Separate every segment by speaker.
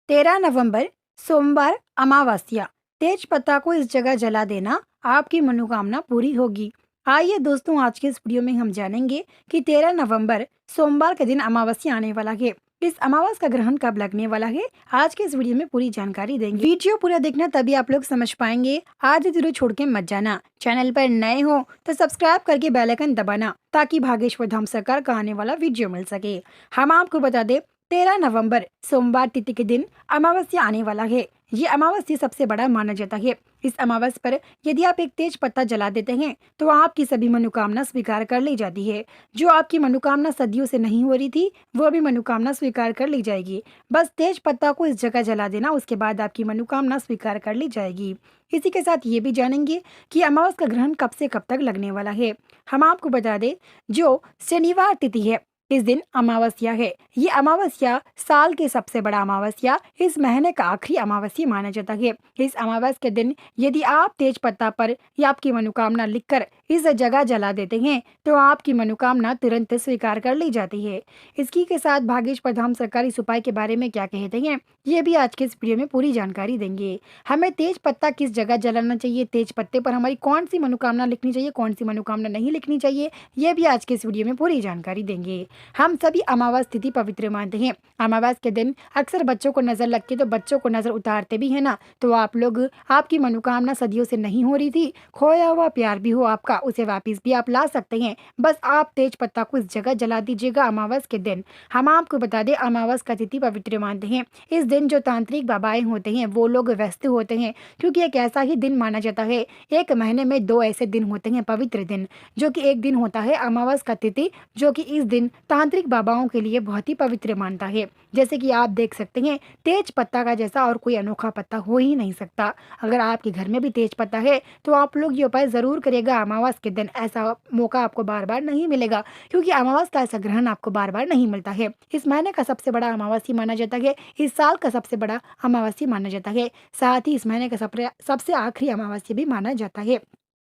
Speaker 1: 13 नवंबर सोमवार अमावस्या। तेज पत्ता को इस जगह जला देना, आपकी मनोकामना पूरी होगी। आइए दोस्तों, आज के इस वीडियो में हम जानेंगे कि 13 नवंबर सोमवार के दिन अमावस्या आने वाला है। इस अमावस का ग्रहण कब लगने वाला है, आज के इस वीडियो में पूरी जानकारी देंगे। वीडियो पूरा देखना, तभी आप लोग समझ पाएंगे। आज वीडियो छोड़ के मत जाना। चैनल पर नए हो तो सब्सक्राइब करके बेल आइकन दबाना, ताकि भागेश्वर धाम सरकार का आने वाला वीडियो मिल सके। हम आपको बता दें, 13 नवंबर सोमवार तिथि के दिन अमावस्या आने वाला है। ये अमावस्या सबसे बड़ा माना जाता है। इस अमावस पर यदि आप एक तेज पत्ता जला देते हैं तो आपकी सभी मनोकामना स्वीकार कर ली जाती है। जो आपकी मनोकामना सदियों से नहीं हो रही थी, वो भी मनोकामना स्वीकार कर ली जाएगी। बस तेज पत्ता को इस जगह जला देना, उसके बाद आपकी मनोकामना स्वीकार कर ली जाएगी। इसी के साथ ये भी जानेंगे कि अमावस का ग्रहण कब से कब तक लगने वाला है। हम आपको बता दें, जो शनिवार तिथि है, इस दिन अमावस्या है। ये अमावस्या साल के सबसे बड़ा अमावस्या, इस महीने का आखिरी अमावस्या माना जाता है। इस अमावस के दिन यदि आप तेज पत्ता पर या आपकी मनोकामना लिखकर इस जगह जला देते हैं तो आपकी मनोकामना तुरंत स्वीकार कर ली जाती है। इसकी के साथ भागेश्वर धाम सरकारी इस उपाय के बारे में क्या कहते हैं, ये भी आज के इस वीडियो में पूरी जानकारी देंगे। हमें तेज पत्ता किस जगह जलाना चाहिए, तेज पत्ते पर हमारी कौन सी मनोकामना लिखनी चाहिए, कौन सी मनोकामना नहीं लिखनी चाहिए, ये भी आज के इस वीडियो में पूरी जानकारी देंगे। हम सभी अमावस तिथि पवित्र मानते हैं। अमावस के दिन अक्सर बच्चों को नजर लगती है, तो बच्चों को नजर उतारते भी है ना। तो आप लोग, आपकी मनोकामना सदियों से नहीं हो रही थी, खोया हुआ प्यार भी हो आपका, उसे वापस भी आप ला सकते हैं। बस आप तेज पत्ता को इस जगह जला दीजिएगा अमावस के दिन। हम आपको बता दें, अमावस का तिथि पवित्र मानते हैं। इस दिन जो तांत्रिक बाबाएं होते हैं वो लोग व्यस्त होते हैं, क्योंकि एक ऐसा ही दिन माना जाता है। एक महीने में 2 ऐसे दिन होते हैं पवित्र दिन, जो कि एक दिन होता है अमावस का तिथि, जो कि इस दिन तांत्रिक बाबाओं के लिए बहुत ही पवित्र मानता है। जैसे कि आप देख सकते हैं, तेज पत्ता का जैसा और कोई अनोखा पत्ता हो ही नहीं सकता। अगर आपके घर में भी तेज पत्ता है तो आप लोग ये उपाय जरूर करिएगा अमावस के दिन। ऐसा मौका आपको बार बार नहीं मिलेगा, क्योंकि अमावस का ऐसा ग्रहण आपको बार बार नहीं मिलता है। इस महीने का सबसे बड़ा अमावस्या माना जाता है, इस साल का सबसे बड़ा अमावस्या माना जाता है। साथ ही इस महीने का सबसे आखिरी अमावस्या भी माना जाता है,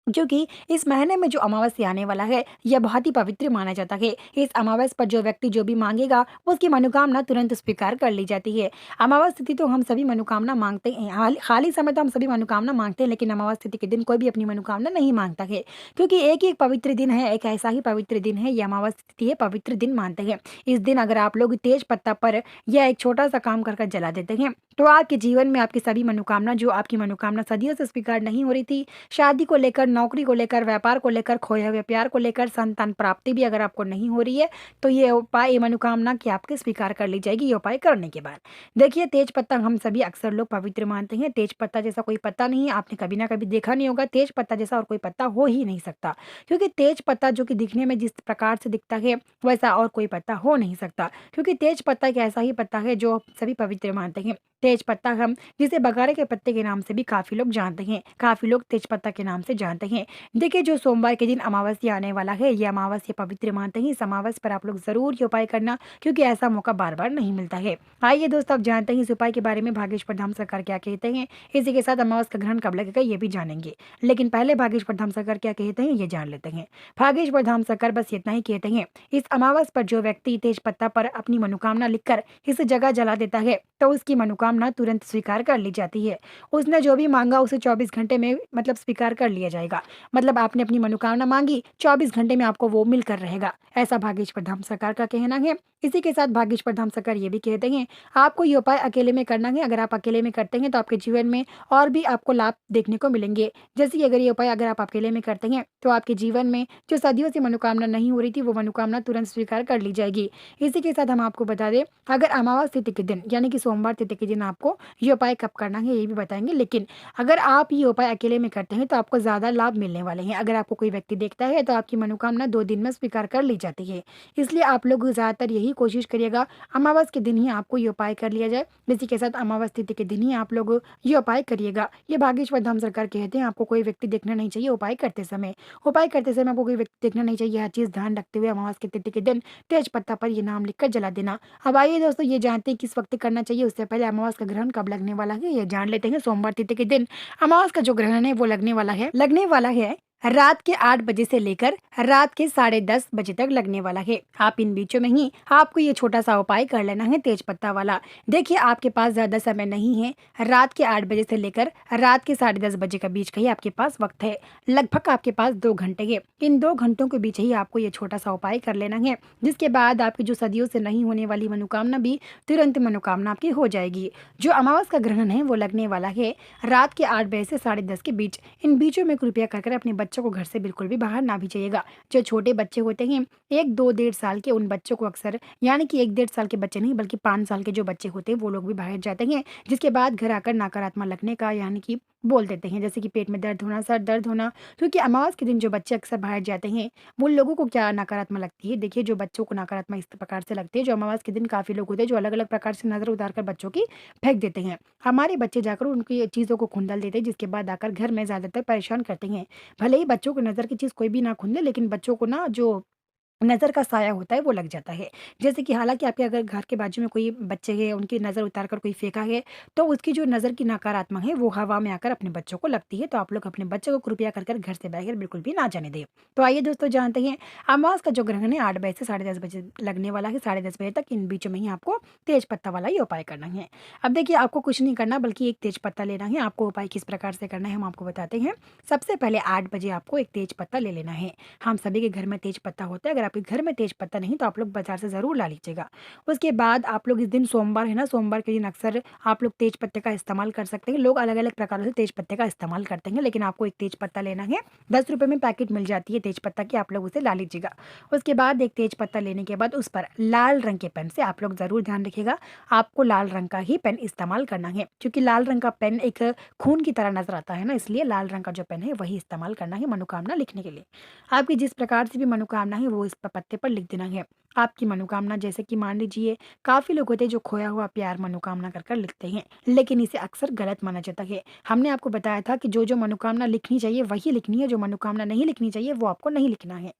Speaker 1: जो कि इस महीने में जो अमावस्या आने वाला है यह बहुत ही पवित्र माना जाता है। इस अमावस पर जो व्यक्ति जो भी मांगेगा उसकी मनोकामना तुरंत स्वीकार कर ली जाती है। अमावस तिथि तो हम सभी मनोकामना मांगते हैं, खाली समय तो हम सभी मनोकामना मांगते हैं, लेकिन अमावस तिथि के दिन कोई भी अपनी मनोकामना नहीं मांगता है, क्योंकि एक ही एक पवित्र दिन है, एक ऐसा ही पवित्र दिन है, ये अमावस तिथि है, पवित्र दिन मानते हैं। इस दिन अगर आप लोग तेज पत्ता पर यह एक छोटा सा काम कर जला देते हैं तो आपके जीवन में आपकी सभी मनोकामना, जो आपकी मनोकामना सदियों से स्वीकार नहीं हो रही थी, शादी को लेकर, नौकरी को लेकर, व्यापार को लेकर, खोए हुए प्यार को लेकर, संतान प्राप्ति भी अगर आपको नहीं हो रही है, तो ये उपाय, ये मनोकामना की आपके स्वीकार कर ली जाएगी ये उपाय करने के बाद। देखिए, तेज पत्ता हम सभी अक्सर लोग पवित्र मानते हैं। तेज पत्ता जैसा कोई पत्ता नहीं है, आपने कभी ना कभी देखा नहीं होगा। तेज पत्ता जैसा और कोई पत्ता हो ही नहीं सकता, क्योंकि तेज पत्ता जो कि दिखने में जिस प्रकार से दिखता है वैसा और कोई पत्ता हो नहीं सकता, क्योंकि तेज पत्ता एक ऐसा ही पत्ता है जो सभी पवित्र मानते हैं। तेज पत्ता हम जिसे बघारे के पत्ते के नाम से भी काफी लोग जानते हैं, काफी लोग तेज पत्ता के नाम से जानते हैं। देखिए, जो सोमवार के दिन अमावस्या आने वाला है, ये अमावस्या पवित्र मानते हैं। इस अमावस पर आप लोग जरूर ये उपाय करना, क्योंकि ऐसा मौका बार बार नहीं मिलता है। आइए दोस्तों, आप जानते हैं इस उपाय के बारे में भागेश्वर धाम सरकार क्या कहते हैं। इसी के साथ अमावस का ग्रहण कब लगेगा ये भी जानेंगे, लेकिन पहले भागेश्वर धाम सरकार क्या कहते हैं ये जान लेते हैं। भागेश्वर धाम सरकार बस इतना ही कहते हैं, इस अमावस पर जो व्यक्ति तेज पत्ता पर अपनी मनोकामना लिखकर इस जगह जला देता है तो उसकी मनोकामना तुरंत स्वीकार कर ली जाती है। उसने जो भी मांगा उसे 24 घंटे में मतलब स्वीकार कर लिया जाएगा। मतलब आपने अपनी मनोकामना मांगी, 24 घंटे में आपको वो मिलकर रहेगा, ऐसा भागेश्वर धाम सरकार का कहना है। इसी के साथ भागेश्वर धाम सरकार ये भी कहते हैं, आपको ये उपाय अकेले में करना है। अगर आप अकेले में करते हैं तो आपके जीवन में और भी आपको लाभ देखने को मिलेंगे। जैसे कि अगर ये उपाय अगर आप अकेले में करते हैं तो आपके जीवन में जो सदियों से मनोकामना नहीं हो रही थी, वो मनोकामना तुरंत स्वीकार कर ली जाएगी। इसी के साथ हम आपको बता दें, अगर अमावस तिथि के दिन यानी कि सोमवार तिथि के दिन आपको ये उपाय कब करना है ये भी बताएंगे, लेकिन अगर आप ये उपाय अकेले में करते हैं तो आपको ज्यादा लाभ मिलने वाले हैं। अगर आपको कोई व्यक्ति देखता है तो आपकी मनोकामना 2 दिन में स्वीकार कर ली जाती है। इसलिए आप लोग ज्यादातर यही कोशिश करिएगा अमावस के दिन ही आपको ये उपाय कर लिया जाए। इसी के साथ अमावस तिथि के दिन ही आप लोग ये उपाय करिएगा। ये भागेश्वर धाम सरकार कहते हैं, आपको कोई व्यक्ति देखना नहीं चाहिए उपाय करते समय। उपाय करते समय आपको कोई व्यक्ति देखना नहीं चाहिए, हर चीज ध्यान रखते हुए अमावस की तिथि के दिन तेज पत्ता पर ये नाम लिखकर जला देना। अब आइए दोस्तों, ये जानते हैं किस वक्त करना चाहिए। उससे पहले अमावस का ग्रहण कब लगने वाला है ये जान लेते हैं। सोमवार तिथि के दिन अमावस का जो ग्रहण है वो लगने वाला है रात के 8 बजे से लेकर रात के 10:30 बजे तक लगने वाला है। आप इन बीचों में ही आपको ये छोटा-सा उपाय कर लेना है तेज पत्ता वाला। देखिए आपके पास ज़्यादा समय नहीं है। रात के 8 बजे से लेकर रात के 10:30 बजे के बीच का ही आपके पास वक़्त है। लगभग आपके पास 2 घंटे है। इन 2 घंटों के बीच ही आपको ये छोटा-सा उपाय कर लेना है, जिसके बाद आपकी जो सदियों से नहीं होने वाली मनोकामना भी तुरंत मनोकामना आपकी हो जाएगी। जो अमावस का ग्रहण है वो लगने वाला है रात के 8 बजे से 10:30 के बीच। इन बीचों में कृपया कर अपने बच्चों को घर से बिल्कुल भी बाहर ना भेजिएगा। जो छोटे बच्चे होते हैं 1, 2, डेढ़ साल के, उन बच्चों को अक्सर, यानी कि 1, डेढ़ साल के बच्चे नहीं बल्कि 5 साल के जो बच्चे होते हैं वो लोग भी बाहर जाते हैं, जिसके बाद घर आकर नकारात्मक लगने का यानी कि बोल देते हैं, जैसे कि पेट में दर्द होना, सर दर्द होना। क्योंकि अमावस के दिन जो बच्चे अक्सर बाहर जाते हैं वो लोगों को क्या नकारात्मक लगती है। देखिए जो बच्चों को नकारात्मक इस प्रकार से लगती है, जो अमावस के दिन काफ़ी लोग होते हैं जो अलग-अलग प्रकार से नज़र उतार कर बच्चों की फेंक देते हैं। हमारे बच्चे जाकर उनकी चीज़ों को खुंदल देते हैं, जिसके बाद आकर घर में ज़्यादातर परेशान करते हैं। भले ही बच्चों को नज़र की चीज़ कोई भी ना खुंदे, लेकिन बच्चों को ना जो नज़र का साया होता है वो लग जाता है। जैसे कि हालाँकि आपके अगर घर के बाजू में कोई बच्चे हैं, उनकी नज़र उतार कर कोई फेंका है, तो उसकी जो नज़र की नकारात्मक है वो हवा में आकर अपने बच्चों को लगती है। तो आप लोग अपने बच्चों को कृपया कर घर से बाहर बिल्कुल भी ना जाने दें। तो आइए दोस्तों जानते हैं अमावस का जो ग्रहण है 8 बजे से 10:30 बजे लगने वाला है, 10:30 बजे तक। इन बीचों में ही आपको तेज पत्ता वाला ये उपाय करना है। अब देखिए आपको कुछ नहीं करना बल्कि एक तेज पत्ता लेना है। आपको उपाय किस प्रकार से करना है हम आपको बताते हैं। सबसे पहले 8 बजे आपको एक तेज पत्ता ले लेना है। हम सभी के घर में तेज पत्ता होता है। अगर आपके घर में तेज पत्ता नहीं तो आप लोग बाजार से ज़रूर ला लीजिएगा। उसके बाद आप लोग इस दिन सोमवार है ना, सोमवार के दिन अक्सर आप लोग तेज पत्ते का इस्तेमाल कर सकते हैं। लोग अलग-अलग प्रकारों से तेज पत्ते का इस्तेमाल करते हैं, लेकिन आपको एक तेज पत्ता लेना है। ₹10 में पैकेट मिल जाती है तेज पत्ता की, आप लोग उसे ला लीजिएगा। उसके बाद एक तेज पत्ता लेने के बाद उस पर लाल रंग के पेन से आप लोग ज़रूर ध्यान रखिएगा, आपको लाल रंग का ही पेन इस्तेमाल करना है। क्योंकि लाल रंग का पेन एक खून की तरह नज़र आता है ना, इसलिए लाल रंग का जो पेन है वही इस्तेमाल करना है मनोकामना लिखने के लिए। आपकी जिस प्रकार से भी मनोकामना है वो इस पत्ते पर लिख देना है। आपकी मनोकामना जैसे कि मान लीजिए काफ़ी लोग होते हैं जो खोया हुआ प्यार मनोकामना कर लिखते हैं, लेकिन इसे अक्सर गलत माना जाता है। हमने आपको बताया था कि जो मनोकामना लिखनी चाहिए वही लिखनी है, जो मनोकामना नहीं लिखनी चाहिए वो आपको नहीं लिखना है।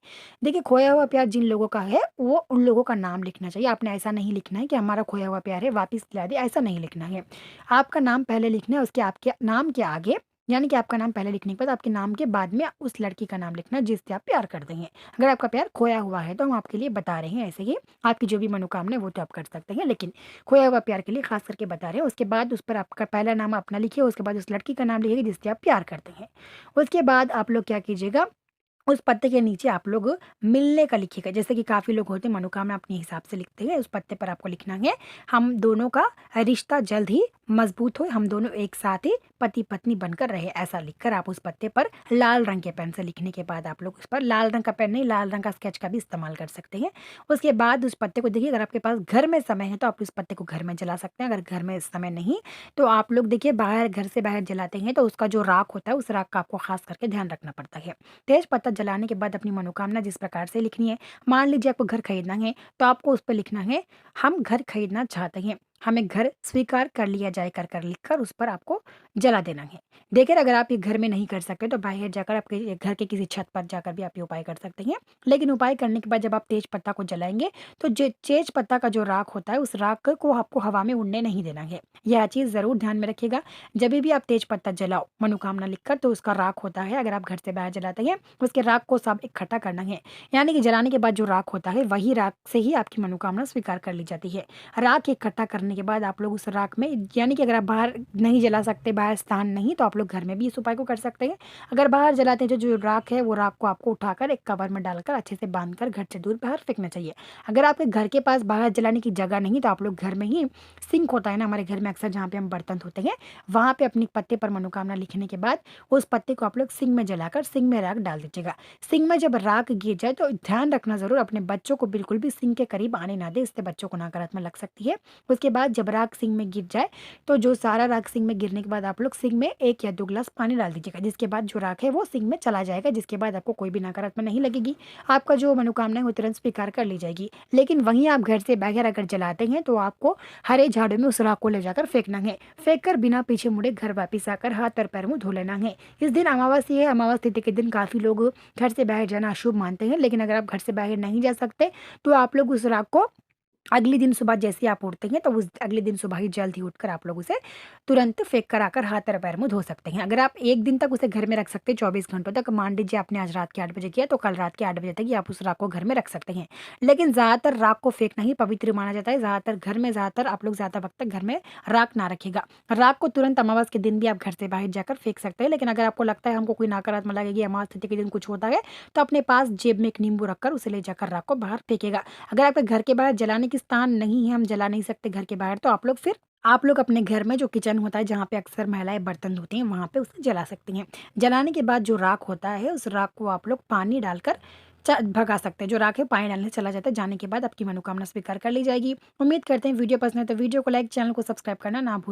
Speaker 1: देखिए खोया हुआ प्यार जिन लोगों का है वो उन लोगों का नाम लिखना चाहिए। आपने ऐसा नहीं लिखना है कि हमारा खोया हुआ प्यार है वापिस दिला दे, ऐसा नहीं लिखना है। आपका नाम पहले लिखना है, उसके आपके नाम के आगे, यानी कि आपका नाम पहले लिखने के बाद आपके नाम के बाद में उस लड़की का नाम लिखना है जिससे आप प्यार करते हैं। अगर आपका प्यार खोया हुआ है तो हम आपके लिए बता रहे हैं, ऐसे ही आपकी जो भी मनोकामना है वो तो आप कर सकते हैं, लेकिन खोया हुआ प्यार के लिए खास करके बता रहे हैं। उसके बाद उस पर आपका पहला नाम अपना लिखिए, उसके बाद उस लड़की का नाम लिखिए जिससे आप प्यार करते हैं। उसके बाद आप लोग क्या कीजिएगा, उस पत्ते के नीचे आप लोग मिलने का लिखिएगा। जैसे कि काफ़ी लोग होते हैं मनोकामना अपने हिसाब से लिखते हैं, उस पत्ते पर आपको लिखना है हम दोनों का रिश्ता जल्द ही मजबूत हो, हम दोनों एक साथ ही पति पत्नी बनकर रहे, ऐसा लिखकर आप उस पत्ते पर लाल रंग के पेन से लिखने के बाद आप लोग उस पर, लाल रंग का पेन नहीं, लाल रंग का स्केच का भी इस्तेमाल कर सकते हैं। उसके बाद उस पत्ते को देखिए, अगर आपके पास घर में समय है तो आप उस पत्ते को घर में जला सकते हैं। अगर घर में समय नहीं तो आप लोग देखिए बाहर, घर से बाहर जलाते हैं तो उसका जो राख होता है उस राख का आपको खास करके ध्यान रखना पड़ता है। तेज पत्ता जलाने के बाद अपनी मनोकामना जिस प्रकार से लिखनी है, मान लीजिए आपको घर खरीदना है तो आपको उस पर लिखना है हम घर खरीदना चाहते हैं, हमें घर स्वीकार कर लिया जाए कर लिखकर उस पर आपको जला देना है। देखिए अगर आप ये घर में नहीं कर सकते तो बाहर जाकर आपके ये घर के किसी छत पर जाकर भी आप ये उपाय कर सकते हैं। लेकिन उपाय करने के बाद जब आप तेज पत्ता को जलाएंगे तो जो तेज पत्ता का जो राख होता है उस राख को आपको हवा में उड़ने नहीं देना है। यह चीज़ ज़रूर ध्यान में रखिएगा। जब भी आप तेज पत्ता जलाओ मनोकामना लिखकर तो उसका राख होता है, अगर आप घर से बाहर जलाते हैं उसके राख को सब इकट्ठा करना है, यानी कि जलाने के बाद जो राख होता है वही राख से ही आपकी मनोकामना स्वीकार कर ली जाती है। राख इकट्ठा करने के बाद आप लोग उस राख में, यानी कि अगर आप बाहर नहीं जला सकते, बाहर स्थान नहीं, तो आप लोग घर में भी इस उपाय को कर सकते हैं। अगर बाहर जलाते हैं तो जो राख है वो राख को आपको उठाकर एक कवर में डालकर अच्छे से बांधकर घर से दूर बाहर फेंकना चाहिए। अगर आपके घर के पास बाहर जलाने की जगह नहीं तो आप लोग घर में ही, सिंक होता है ना हमारे घर में अक्सर जहाँ पे हम बर्तन धोते हैं, वहाँ पे अपने पत्ते पर मनोकामना लिखने के बाद उस पत्ते को आप लोग सिंक में जलाकर सिंक में राख डाल दीजिएगा। सिंक में जब राख गिर जाए तो ध्यान रखना ज़रूर अपने बच्चों को बिल्कुल भी सिंक के करीब आने ना दें, इससे बच्चों को नकारात्मक लग सकती है। उसके बाद जब राख सिंक में गिर जाए तो जो सारा राख सिंक में गिरने के बाद आप लोग सिंक में 1 या 2 गिलास पानी डाल दीजिएगा, जिसके बाद जो राख है वो सिंक में चला जाएगा, जिसके बाद आपको कोई भी नकारात्मक नहीं लगेगी। आपका जो मनोकामना है वो तुरंत स्वीकार कर ली जाएगी। लेकिन वहीं आप घर से बाहर अगर जलाते हैं तो आपको हरे झाड़ू में उस राख को ले जाकर फेंकना है। फेंक कर बिना पीछे मुड़े घर वापिस आकर हाथ और पैर मुँह धो लेना है। इस दिन अमावस्या है, अमावस्या तिथि के दिन काफ़ी लोग घर से बाहर जाना अशुभ मानते हैं, लेकिन अगर आप घर से बाहर नहीं जा सकते तो आप लोग उस राख को अगले दिन सुबह जैसे ही आप उठते हैं तो उस अगले दिन सुबह ही जल्द ही उठकर आप लोग उसे तुरंत फेंक कर आकर हाथ और पैर मुँह धो सकते हैं। अगर आप 1 दिन तक उसे घर में रख सकते हैं 24 घंटों तक, मान लीजिए आपने आज रात के 8 बजे किया तो कल रात के 8 बजे तक ही आप उस राख को घर में रख सकते हैं। लेकिन ज़्यादातर राख को फेंकना ही पवित्र माना जाता है। ज़्यादातर आप लोग ज़्यादा वक़्त तक घर में राख ना रखिएगा। राख को तुरंत अमावस के दिन भी आप घर से बाहर जाकर फेंक सकते हैं। लेकिन अगर आपको लगता है हमको कोई नकारात्मक लगेगी, अमावस तिथि के दिन कुछ होता है, तो अपने पास जेब में एक नींबू रखकर उसे ले जाकर राख को बाहर फेंकिएगा। अगर आपके घर के बाहर जलाने की स्थान नहीं है, हम जला नहीं सकते घर के बाहर, तो आप लोग अपने घर में जो किचन होता है जहाँ पे अक्सर महिलाएं बर्तन धोती हैं वहाँ पे उसे जला सकती हैं। जलाने के बाद जो राख होता है उस राख को आप लोग पानी डालकर भगा सकते हैं। जो राख है पानी डालने से चला जाता है, जाने के बाद आपकी मनोकामना स्वीकार कर ली जाएगी। उम्मीद करते हैं वीडियो पसंद है तो वीडियो को लाइक, चैनल को सब्सक्राइब करना ना भूलें।